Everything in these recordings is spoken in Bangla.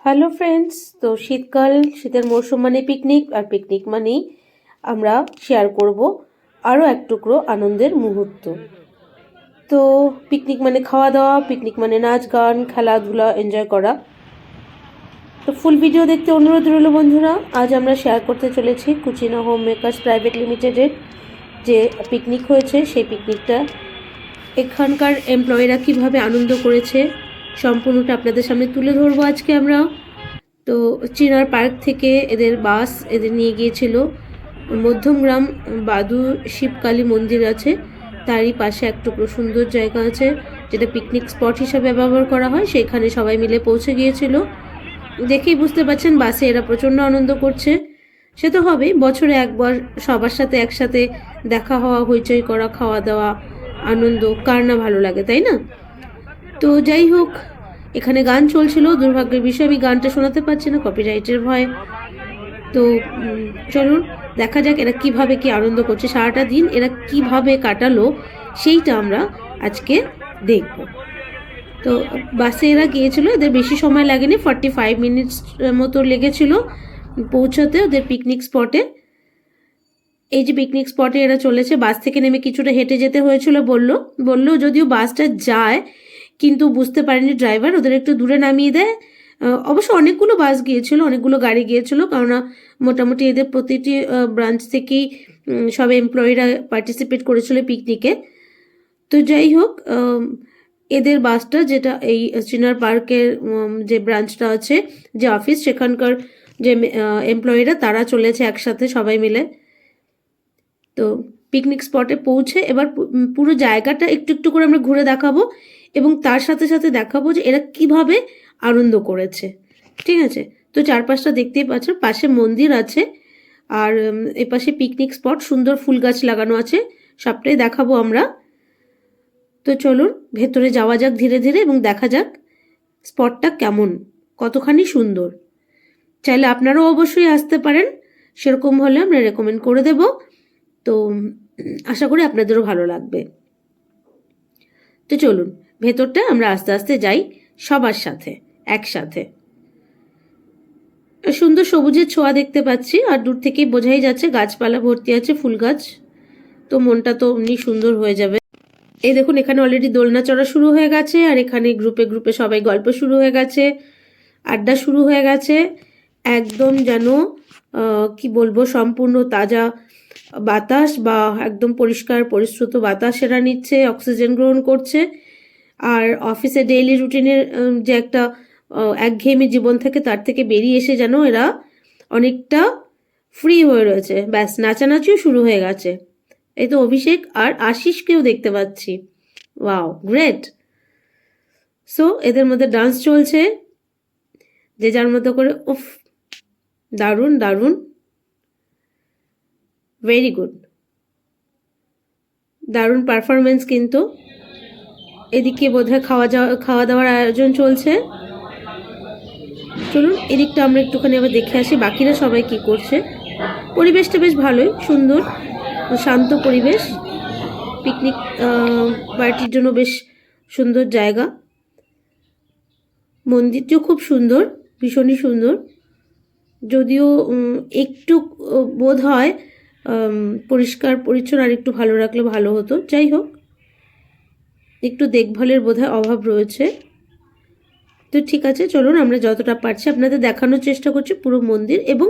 হ্যালো ফ্রেন্ডস, তো শীতকাল, শীতের মরশুম মানে পিকনিক, আর পিকনিক মানেই আমরা শেয়ার করব আরও এক টুকরো আনন্দের মুহূর্ত। তো পিকনিক মানে খাওয়া দাওয়া, পিকনিক মানে নাচ গান খেলাধুলা এনজয় করা। তো ফুল ভিডিও দেখতে অনুরোধ রইল বন্ধুরা। আজ আমরা শেয়ার করতে চলেছি কুচিনা হোম মেকার্স প্রাইভেট লিমিটেডের যে পিকনিক হয়েছে সেই পিকনিকটা, এখানকার এমপ্লয়িরা কীভাবে আনন্দ করেছে সম্পূর্ণটা আপনাদের সামনে তুলে ধরবো আজকে আমরা। তো চিনার পার্ক থেকে এদের নিয়ে গিয়েছিল মধ্যমগ্রাম বাদু শিবকালী মন্দির আছে, তারই পাশে এক টুকরো সুন্দর জায়গা আছে যেটা পিকনিক স্পট হিসাবে ব্যবহার করা হয়। সেখানে সবাই মিলে পৌঁছে গিয়েছিল। দেখেই বুঝতে পারছেন বাসে এরা প্রচণ্ড আনন্দ করছে। সে তো হবেই, বছরে একবার সবার সাথে একসাথে দেখা হওয়া, হইচই করা, খাওয়া দাওয়া, আনন্দ কার না ভালো লাগে, তাই না? তো যাই হোক, এখানে গান চলছিল। দুর্ভাগ্যের বিষয় আমি গানটা শোনাতে পারছি না কপিরাইটের ভয়ে। তো চলুন দেখা যাক এরা কিভাবে কি আনন্দ করছে, সারাটা দিন এরা কিভাবে কাটালো সেইটা আমরা আজকে দেখব। তো বাসে এরা গিয়েছিল, এদের বেশি সময় লাগেনি, 45 মিনিটস মতো লেগেছিল পৌঁছাতে ওদের পিকনিক স্পটে। এই যে পিকনিক স্পটে এরা চলেছে, বাস থেকে নেমে কিছুটা হেঁটে যেতে হয়েছিল বললো যদিও বাসটা যায়, কিন্তু বুঝতে পারেনি ড্রাইভার, ওদের একটু দূরে নামিয়ে দেয়। অবশ্য অনেকগুলো বাস গিয়েছিল, অনেকগুলো গাড়ি গিয়েছিল, কেননা মোটামুটি এদের প্রতিটি ব্রাঞ্চ থেকেই সব এমপ্লয়িরা পার্টিসিপেট করেছিল পিকনিকে। তো যাই হোক, এদের বাসটা, যেটা এই চিনার পার্কের যে ব্রাঞ্চটা আছে, যে অফিস, সেখানকার যে এমপ্লয়িরা তারা চলেছে একসাথে সবাই মিলে। তো পিকনিক স্পটে পৌঁছে এবার পুরো জায়গাটা একটু একটু করে আমরা ঘুরে দেখাবো, এবং তার সাথে সাথে দেখাবো যে এরা কিভাবে আনন্দ করেছে। ঠিক আছে? তো চারপাশটা দেখতেই পাচ্ছ, পাশে মন্দির আছে, আর এপাশে পিকনিক স্পট, সুন্দর ফুল গাছ লাগানো আছে, সবটাই দেখাবো আমরা। তো চলুন ভেতরে যাওয়া যাক ধীরে ধীরে, এবং দেখা যাক স্পটটা কেমন, কতখানি সুন্দর। চাইলে আপনারাও অবশ্যই আসতে পারেন, সেরকম হলে আমরা রেকমেন্ড করে দেব। তো আশা করি আপনাদেরও ভালো লাগবে। তো চলুন ভেতরটা আমরা আস্তে আস্তে যাই সবার সাথে একসাথে। সুন্দর সবুজের ছোঁয়া দেখতে পাচ্ছি, আর দূর থেকেই বোঝাই যাচ্ছে গাছপালা ভর্তি আছে, ফুল গাছ। তো মনটা তো এমনি সুন্দর হয়ে যাবে। এই দেখুন, এখানে অলরেডি দোলনা চড়া শুরু হয়ে গেছে, আর এখানে গ্রুপে গ্রুপে সবাই গল্প শুরু হয়ে গেছে, আড্ডা শুরু হয়ে গেছে। একদম যেন কি বলবো, সম্পূর্ণ তাজা বাতাস, বা একদম পরিষ্কার পরিশ্রুত বাতাস এরা নিচ্ছে, অক্সিজেন গ্রহণ করছে। আর অফিসে ডেইলি রুটিনের যে একটা একঘেয়েমি জীবন থেকে, তার থেকে বেরিয়ে এসে যেন এরা অনেকটা ফ্রি হয়ে রয়েছে। ব্যাস, নাচানাচিও শুরু হয়ে গেছে। এই তো অভিষেক আর আশিসকেও দেখতে পাচ্ছি। Wow, great. সো এদের মধ্যে ডান্স চলছে যে যার মতো করে। উফ, দারুণ দারুণ, ভেরি গুড, দারুণ পারফরমেন্স। কিন্তু এদিকে বোধহয় খাওয়া দাওয়ার আয়োজন চলছে। চলুন এদিকটা আমরা একটুখানি আবার দেখে আসি বাকিরা সবাই কি করছে। পরিবেশটা বেশ ভালোই, সুন্দর শান্ত পরিবেশ, পিকনিক পার্টির জন্য বেশ সুন্দর জায়গা। মন্দিরটিও খুব সুন্দর, ভীষণই সুন্দর, যদিও একটু বোধ হয় পরিষ্কার পরিচ্ছন্ন আর একটু ভালো রাখলে ভালো হতো। যাই হোক, একটু দেখভালের বোধহয় অভাব রয়েছে। তো ঠিক আছে, চলুন আমরা যতটা পারছি আপনাদের দেখানোর চেষ্টা করছি পুরো মন্দির, এবং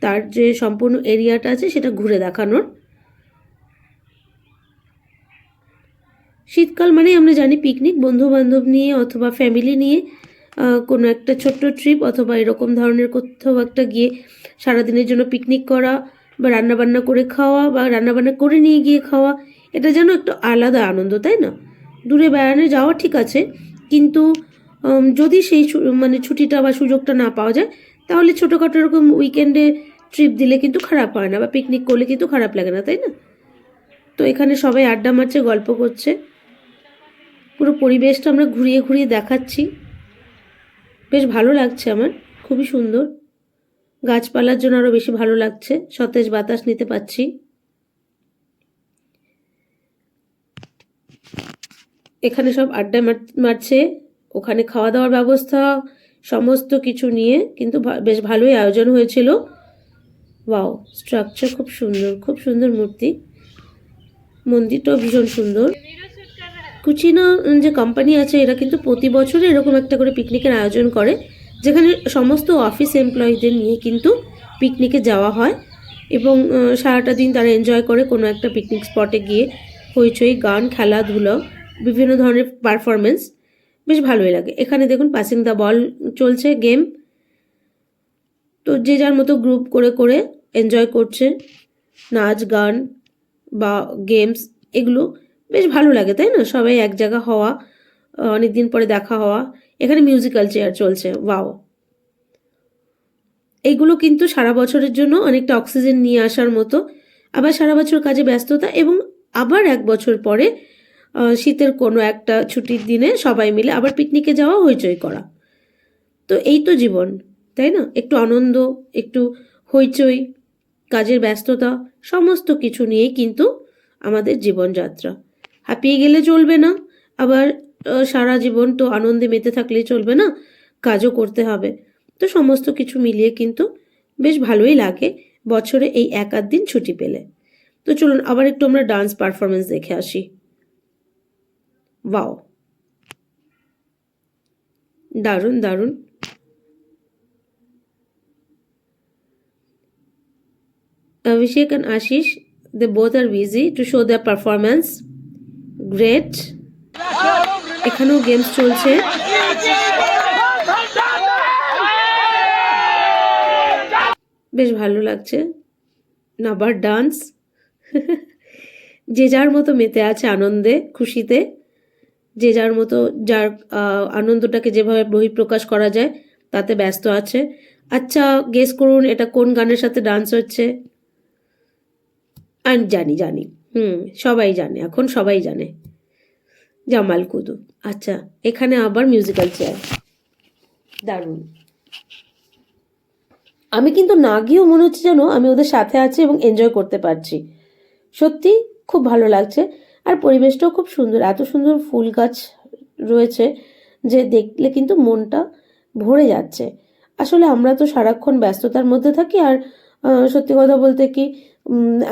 তার যে সম্পূর্ণ এরিয়াটা আছে সেটা ঘুরে দেখানোর। শীতকাল মানে আমরা জানি পিকনিক, বন্ধু বান্ধব নিয়ে অথবা ফ্যামিলি নিয়ে কোনো একটা ছোট্ট ট্রিপ, অথবা এরকম ধরনের কোথাও একটা গিয়ে সারাদিনের জন্য পিকনিক করা, বা রান্নাবান্না করে খাওয়া, বা রান্নাবান্না করে নিয়ে গিয়ে খাওয়া, এটা যেন একটু আলাদা আনন্দ, তাই না? দূরে বেড়ানো যাওয়া ঠিক আছে, কিন্তু যদি সেই মানে ছুটিটা বা সুযোগটা না পাওয়া যায়, তাহলে ছোটোখাটো এরকম উইকেন্ডে ট্রিপ দিলে কিন্তু খারাপ হয় না, বা পিকনিক করলে কিন্তু খারাপ লাগে না, তাই না? তো এখানে সবাই আড্ডা মারছে, গল্প করছে, পুরো পরিবেশটা আমরা ঘুরিয়ে ঘুরিয়ে দেখাচ্ছি। বেশ ভালো লাগছে আমার, খুবই সুন্দর, গাছপালার জন্য আরও বেশি ভালো লাগছে, সতেজ বাতাস নিতে পাচ্ছি। এখানে সব আড্ডা মারছে, ওখানে খাওয়া দাওয়ার ব্যবস্থা সমস্ত কিছু নিয়ে কিন্তু বেশ ভালোই আয়োজন হয়েছিল। ওয়াও, স্ট্রাকচার খুব সুন্দর মূর্তি, মন্দিরটাও ভীষণ সুন্দর। কুচিনা যে কোম্পানি আছে এরা কিন্তু প্রতি বছরে এরকম একটা করে পিকনিকের আয়োজন করে, যেখানে সমস্ত অফিস এমপ্লয়িদের নিয়ে কিন্তু পিকনিকে যাওয়া হয় এবং সারাটা দিন তারা এনজয় করে কোনো একটা পিকনিক স্পটে গিয়ে। হইচই, গান, খেলাধুলা, বিভিন্ন ধরনের পারফরমেন্স, বেশ ভালোই লাগে। এখানে দেখুন পাসিং দ্য বল চলছে, গেম। তো যে যার মতো গ্রুপ করে করে এনজয় করছে, নাচ গান বা গেমস, এগুলো বেশ ভালো লাগে, তাই না? সবাই এক জায়গা হওয়া, অনেকদিন পরে দেখা হওয়া। এখানে মিউজিক্যাল চেয়ার চলছে, ওয়াও। এইগুলো কিন্তু সারা বছরের জন্য অনেকটা অক্সিজেন নিয়ে আসার মতো। আবার সারা বছর কাজে ব্যস্ততা এবং আবার এক বছর পরে শীতের কোনো একটা ছুটির দিনে সবাই মিলে আবার পিকনিকে যাওয়া, হইচই করা। তো এই তো জীবন, তাই না? একটু আনন্দ, একটু হইচই, কাজের ব্যস্ততা, সমস্ত কিছু নিয়েই কিন্তু আমাদের জীবনযাত্রা। হাঁপিয়ে গেলে চলবে না, আবার সারা জীবন তো আনন্দে মেতে থাকলেই চলবে না, কাজও করতে হবে। তো সমস্ত কিছু মিলিয়ে কিন্তু বেশ ভালোই লাগে বছরে এই এক আধ দিন ছুটি পেলে। তো চলুন আবার একটু আমরা ডান্স পারফরমেন্স দেখে আসি। ওয়াও, দারুণ দারুণ। Abhishek and Ashish, they both are busy to show their performance. Great. এখানেও গেমস চলছে। বেশ ভালো লাগছে। আবার ডান্স, যে যার মতো মেতে আছে আনন্দে, খুশিতে, যে যার মতো যার আনন্দটাকে যেভাবে বহিঃপ্রকাশ করা যায় তাতে ব্যস্ত আছে। আচ্ছা, গেস করুন এটা কোন গানের সাথে ডান্স হচ্ছে? আমি জানি, সবাই জানে, এখন সবাই জানে, জামাল কুদু। আচ্ছা, এখানে আবার মিউজিক্যাল চেয়ার, দারুণ। আমি কিন্তু না গিয়েও মনে হচ্ছে যেন আমি ওদের সাথে আছি এবং এনজয় করতে পারছি। সত্যি খুব ভালো লাগছে। আর পরিবেশটাও খুব সুন্দর, এত সুন্দর ফুল গাছ রয়েছে যে দেখলে কিন্তু মনটা ভরে যাচ্ছে। আসলে আমরা তো সারাক্ষণ ব্যস্ততার মধ্যে থাকি, আর সত্যি কথা বলতে কি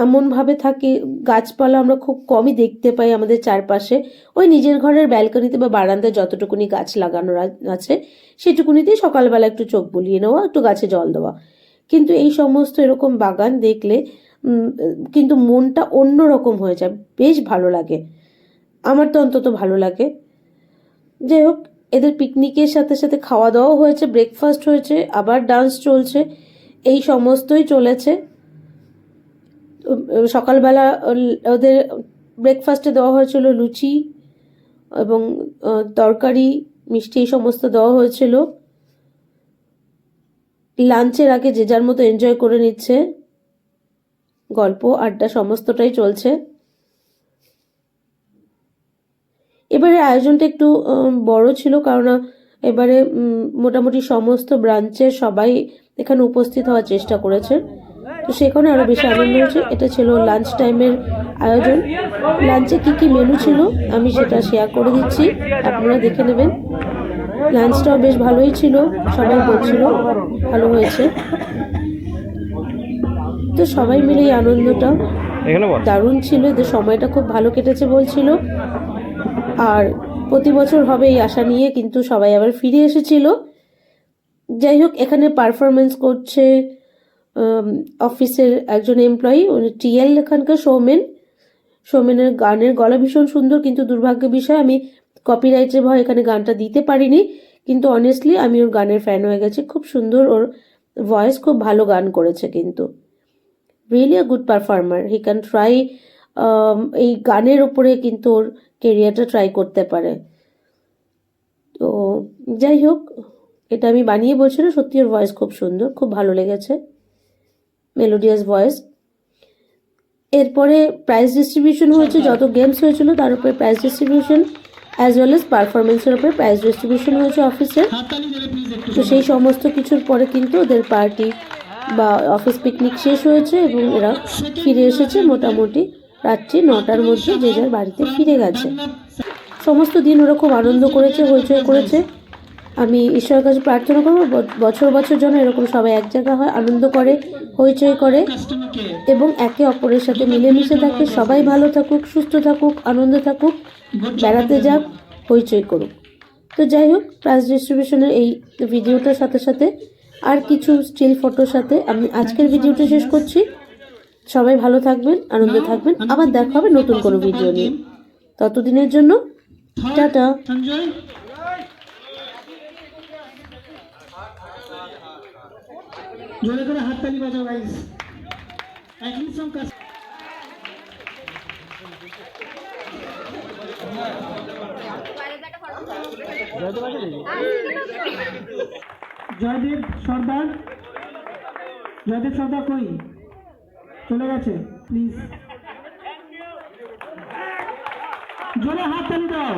এমনভাবে থাকি, গাছপালা আমরা খুব কমই দেখতে পাই আমাদের চারপাশে। ওই নিজের ঘরের ব্যালকনিতে বা বারান্দায় যতটুকুনি গাছ লাগানো আছে সেটুকুনিতেই সকালবেলা একটু চোখ বুলিয়ে নেওয়া, একটু গাছে জল দেওয়া। কিন্তু এই সমস্ত এরকম বাগান দেখলে কিন্তু মনটা অন্যরকম হয়ে যায়, বেশ ভালো লাগে। আমার তো অন্তত ভালো লাগে। যাই হোক, এদের পিকনিকের সাথে সাথে খাওয়া দাওয়াও হয়েছে, ব্রেকফাস্ট হয়েছে, আবার ডান্স চলছে, এই সমস্তই চলেছে। সকালবেলা ওদের ব্রেকফাস্টে দেওয়া হয়েছিল লুচি এবং তরকারি, মিষ্টি, এই সমস্ত দেওয়া হয়েছিল। লাঞ্চের আগে যে যার মতো এনজয় করে নিচ্ছে, গল্প আড্ডা সমস্তটাই চলছে। এবারে আয়োজনটা একটু বড় ছিল, কারণ এবারে মোটামুটি সমস্ত ব্রাঞ্চের সবাই এখানে উপস্থিত হওয়ার চেষ্টা করেছে, তো সেখানে আরও বেশি আনন্দ হয়েছে। এটা ছিল লাঞ্চ টাইমের আয়োজন। লাঞ্চে কি কি মেনু ছিল আমি সেটা শেয়ার করে দিচ্ছি, আপনারা দেখে নেবেন। লাঞ্চটাও বেশ ভালোই ছিল, সবাই বলছিল ভালো হয়েছে। তো সবাই মিলে এই আনন্দটা দারুণ ছিল, এদের সময়টা খুব ভালো কেটেছে বলছিল। আর প্রতি বছর হবে এই আশা নিয়ে কিন্তু সবাই আবার ফিরে এসেছিল। যাই হোক, এখানে পারফরমেন্স করছে অফিসের একজন এমপ্লয়ি, উনি টিএল এখানকার সৌমেনের গানের গলা ভীষণ সুন্দর, কিন্তু দুর্ভাগ্যের বিষয় আমি কপিরাইটের ভয় এখানে গানটা দিতে পারিনি, কিন্তু অনেস্টলি আমি ওর গানের ফ্যান হয়ে গেছি। খুব সুন্দর ওর ভয়েস, খুব ভালো গান করেছে, কিন্তু really a good performer. He can try, এই গানের উপরে কিন্তু ওর কেরিয়ারটা ট্রাই করতে পারে। তো যাই হোক, এটা আমি বানিয়ে বলছি না, সত্যি ওর ভয়েস খুব সুন্দর, খুব ভালো লেগেছে, মেলোডিয়াস ভয়েস। এরপরে প্রাইজ ডিস্ট্রিবিউশন হয়েছে, যত গেমস হয়েছিল তার উপরে prize distribution as well as পারফরমেন্সের উপরে প্রাইজ ডিস্ট্রিবিউশন হয়েছে অফিসের। তো সেই সমস্ত কিছুর পরে কিন্তু ওদের পার্টি বা অফিস পিকনিক শেষ হয়েছে এবং এরা ফিরে এসেছে মোটামুটি রাত্রি 9টার মধ্যে, যে যার বাড়িতে ফিরে গেছে। সমস্ত দিন ওরা খুব আনন্দ করেছে, হইচই করেছে। আমি ঈশ্বরের কাছে প্রার্থনা করবো বছর বছর যেন এরকম সবাই এক জায়গা হয়, আনন্দ করে, হইচই করে এবং একে অপরের সাথে মিলেমিশে থাকে। সবাই ভালো থাকুক, সুস্থ থাকুক, আনন্দে থাকুক, বেড়াতে যাক, হইচই করুক। তো যাই হোক, প্রাইজ ডিস্ট্রিবিউশনের এই ভিডিওটার সাথে সাথে আর কিছু স্টিল ফটোর সাথে আমি আজকের ভিডিওটা শেষ করছি। সবাই ভালো থাকবেন, আনন্দে থাকবেন, আবার দেখা হবে নতুন কোনো ভিডিও নিয়ে। ততদিনের জন্য টাটা। জোরে করে হাততালি বাজাও গাইস। অ্যাটলিস্ট সাম কাজ। জয়দেব সর্দার, জয়দেব সর্দার কই চলে গেছে? প্লিজ জোরে হাততালি দাও।